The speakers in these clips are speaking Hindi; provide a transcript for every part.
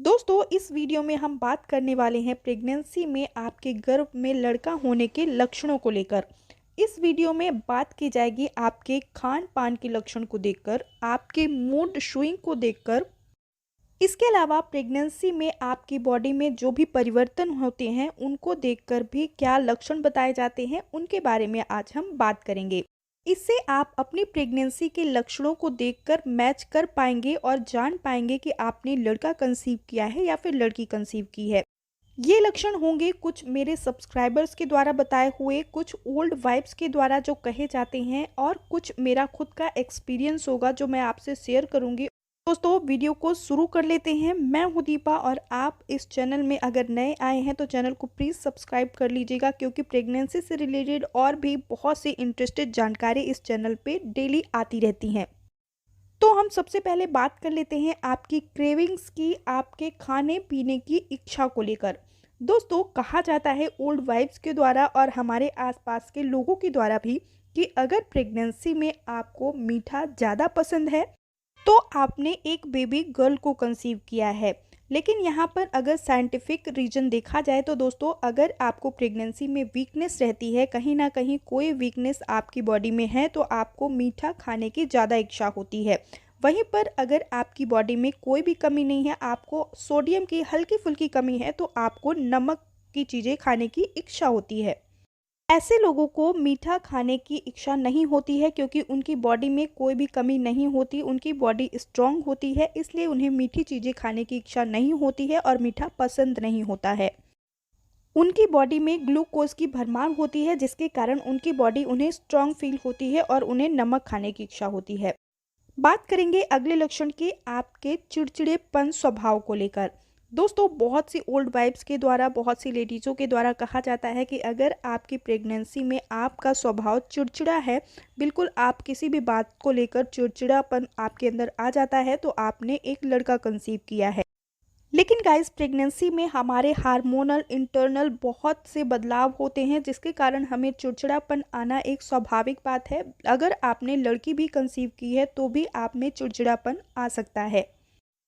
दोस्तों इस वीडियो में हम बात करने वाले हैं प्रेगनेंसी में आपके गर्भ में लड़का होने के लक्षणों को लेकर। इस वीडियो में बात की जाएगी आपके खान पान के लक्षण को देखकर, आपके मूड स्विंग को देखकर। इसके अलावा प्रेगनेंसी में आपकी बॉडी में जो भी परिवर्तन होते हैं उनको देखकर भी क्या लक्षण बताए जाते हैं उनके बारे में आज हम बात करेंगे। इससे आप अपनी प्रेगनेंसी के लक्षणों को देखकर मैच कर पाएंगे और जान पाएंगे कि आपने लड़का कंसीव किया है या फिर लड़की कंसीव की है। ये लक्षण होंगे कुछ मेरे सब्सक्राइबर्स के द्वारा बताए हुए, कुछ ओल्ड वाइब्स के द्वारा जो कहे जाते हैं और कुछ मेरा खुद का एक्सपीरियंस होगा जो मैं आपसे शेयर करूंगी। दोस्तों वीडियो को शुरू कर लेते हैं। मैं हूं दीपा और आप इस चैनल में अगर नए आए हैं तो चैनल को प्लीज़ सब्सक्राइब कर लीजिएगा, क्योंकि प्रेगनेंसी से रिलेटेड और भी बहुत सी इंटरेस्टेड जानकारी इस चैनल पे डेली आती रहती हैं। तो हम सबसे पहले बात कर लेते हैं आपकी क्रेविंग्स की, आपके खाने पीने की इच्छा को लेकर। दोस्तों कहा जाता है ओल्ड वाइब्स के द्वारा और हमारे आसपास के लोगों के द्वारा भी कि अगर प्रेगनेंसी में आपको मीठा ज़्यादा पसंद है तो आपने एक बेबी गर्ल को कंसीव किया है। लेकिन यहाँ पर अगर साइंटिफिक रीजन देखा जाए तो दोस्तों अगर आपको प्रेगनेंसी में वीकनेस रहती है, कहीं ना कहीं कोई वीकनेस आपकी बॉडी में है, तो आपको मीठा खाने की ज़्यादा इच्छा होती है। वहीं पर अगर आपकी बॉडी में कोई भी कमी नहीं है, आपको सोडियम की हल्की फुल्की कमी है, तो आपको नमक की चीज़ें खाने की इच्छा होती है। ऐसे लोगों को मीठा खाने की इच्छा नहीं होती है क्योंकि उनकी बॉडी में कोई भी कमी नहीं होती, उनकी बॉडी स्ट्रांग होती है, इसलिए उन्हें मीठी चीज़ें खाने की इच्छा नहीं होती है और मीठा पसंद नहीं होता है। उनकी बॉडी में ग्लूकोज की भरमार होती है जिसके कारण उनकी बॉडी उन्हें स्ट्रांग फील होती है और उन्हें नमक खाने की इच्छा होती है। बात करेंगे अगले लक्षण की, आपके चिड़चिड़ेपन स्वभाव को लेकर। दोस्तों बहुत सी ओल्ड वाइब्स के द्वारा, बहुत सी लेडीज़ों के द्वारा कहा जाता है कि अगर आपकी प्रेगनेंसी में आपका स्वभाव चिड़चिड़ा है, बिल्कुल आप किसी भी बात को लेकर चिड़चिड़ापन आपके अंदर आ जाता है, तो आपने एक लड़का कंसीव किया है। लेकिन गाइस प्रेगनेंसी में हमारे हार्मोनल इंटरनल बहुत से बदलाव होते हैं जिसके कारण हमें चिड़चिड़ापन आना एक स्वाभाविक बात है। अगर आपने लड़की भी कंसीव की है तो भी आप में चिड़चिड़ापन आ सकता है।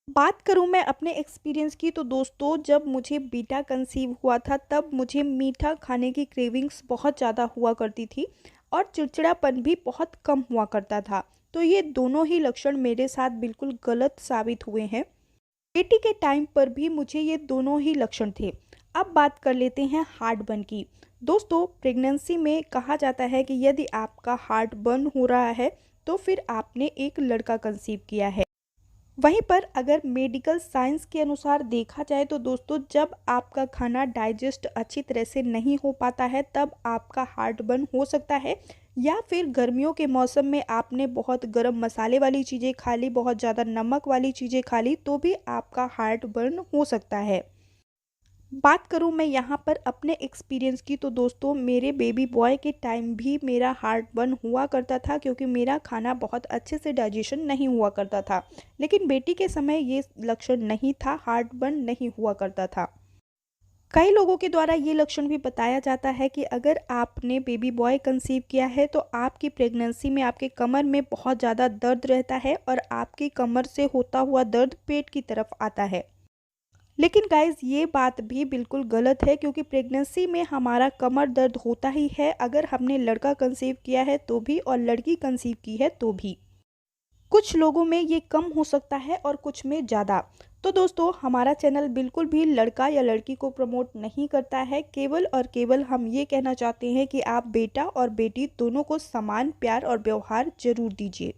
बात करूं मैं अपने एक्सपीरियंस की तो दोस्तों जब मुझे बेटा कंसीव हुआ था तब मुझे मीठा खाने की क्रेविंग्स बहुत ज़्यादा हुआ करती थी और चिड़चिड़ापन भी बहुत कम हुआ करता था। तो ये दोनों ही लक्षण मेरे साथ बिल्कुल गलत साबित हुए हैं। बेटी के टाइम पर भी मुझे ये दोनों ही लक्षण थे। अब बात कर लेते हैं हार्ट बर्न की। दोस्तों प्रेगनेंसी में कहा जाता है कि यदि आपका हार्ट बर्न हो रहा है तो फिर आपने एक लड़का कंसीव किया है। वहीं पर अगर मेडिकल साइंस के अनुसार देखा जाए तो दोस्तों जब आपका खाना डाइजेस्ट अच्छी तरह से नहीं हो पाता है तब आपका हार्ट बर्न हो सकता है, या फिर गर्मियों के मौसम में आपने बहुत गर्म मसाले वाली चीज़ें खा ली, बहुत ज़्यादा नमक वाली चीज़ें खा ली, तो भी आपका हार्ट बर्न हो सकता है। बात करूं मैं यहाँ पर अपने एक्सपीरियंस की तो दोस्तों मेरे बेबी बॉय के टाइम भी मेरा हार्ट बर्न हुआ करता था क्योंकि मेरा खाना बहुत अच्छे से डाइजेशन नहीं हुआ करता था। लेकिन बेटी के समय ये लक्षण नहीं था, हार्ट बर्न नहीं हुआ करता था। कई लोगों के द्वारा ये लक्षण भी बताया जाता है कि अगर आपने बेबी बॉय कंसीव किया है तो आपकी प्रेगनेंसी में आपके कमर में बहुत ज़्यादा दर्द रहता है और आपकी कमर से होता हुआ दर्द पेट की तरफ आता है। लेकिन गाइज़ ये बात भी बिल्कुल गलत है क्योंकि प्रेगनेंसी में हमारा कमर दर्द होता ही है, अगर हमने लड़का कंसीव किया है तो भी और लड़की कंसीव की है तो भी। कुछ लोगों में ये कम हो सकता है और कुछ में ज़्यादा। तो दोस्तों हमारा चैनल बिल्कुल भी लड़का या लड़की को प्रमोट नहीं करता है, केवल और केवल हम ये कहना चाहते हैं कि आप बेटा और बेटी दोनों को समान प्यार और व्यवहार जरूर दीजिए।